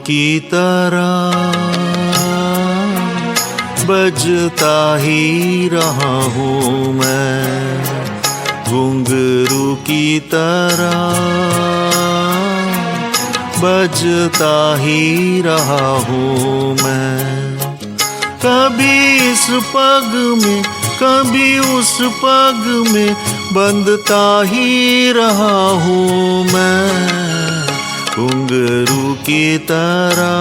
की तरह बजता ही रहा हूँ मैं, घुंघरू की तरह बजता ही रहा हूँ मैं। कभी इस पग में कभी उस पग में बंधता ही रहा हूँ मैं, घुंघरू की तरह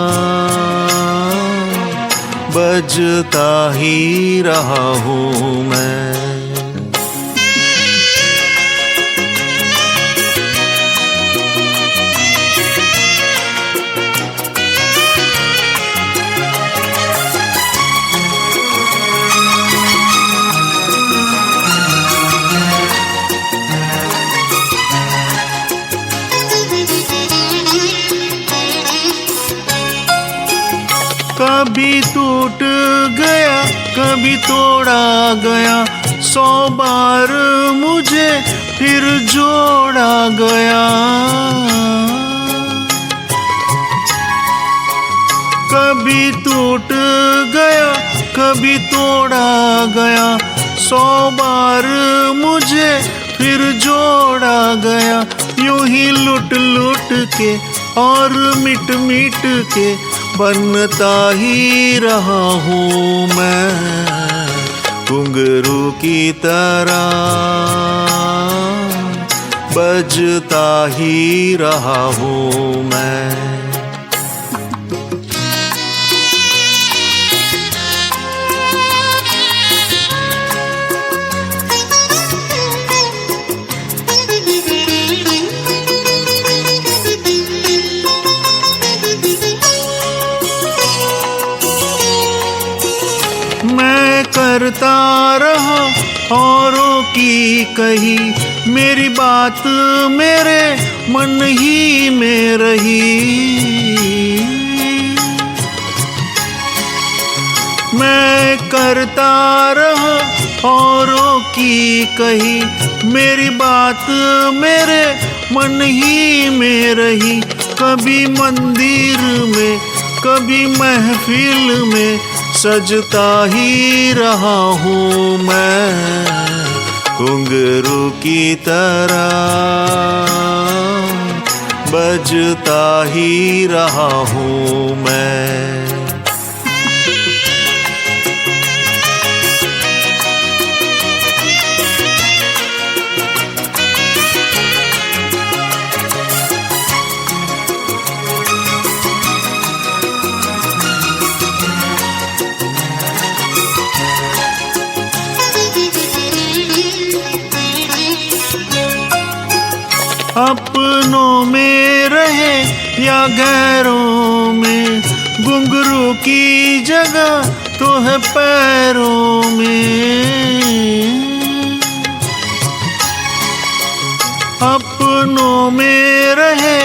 बजता ही रहा हूँ मैं। कभी टूट गया कभी तोड़ा गया, 100 बार मुझे फिर जोड़ा गया। कभी टूट गया कभी तोड़ा गया, 100 बार मुझे फिर जोड़ा गया। यूं ही लुट लुट के और मिट मिट के बनता ही रहा हूँ मैं, घुंघरू की तरह बजता ही रहा हूँ मैं। मैं करता रहा औरों की कही, मेरी बात मेरे मन ही में रही। मैं करता रहा औरों की कही, मेरी बात मेरे मन ही में रही। कभी मंदिर में कभी महफिल में सजता ही रहा हूँ मैं, घुंघरू की तरह बजता ही रहा हूँ मैं। अपनों में रहे या गैरों में, घुंघरू की जगह तो है पैरों में। अपनों में रहे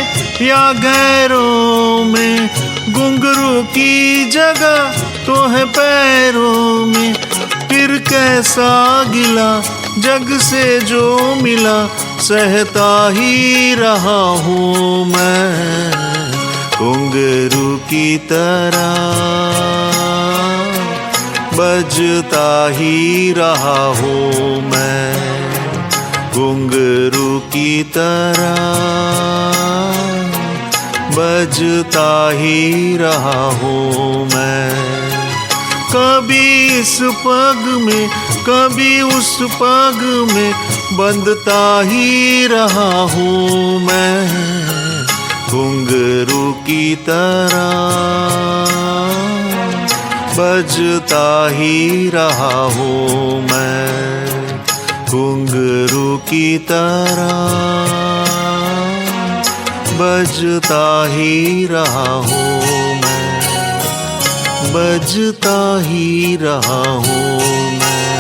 या गैरों में, घुंघरू की जगह तो है पैरों में। फिर कैसा गिला जग से जो मिला, सहता ही रहा हूँ मैं, घुंघरू की तरह बजता ही रहा हूँ मैं, घुंघरू की तरह बजता ही रहा हूँ मैं। कभी इस पग में कभी उस पग में बंधता ही रहा हूँ मैं, घुंघरू की तरह बजता ही रहा हूँ मैं, घुंघरू की तरह बजता ही रहा हूँ मैं, बजता ही रहा हूँ मैं।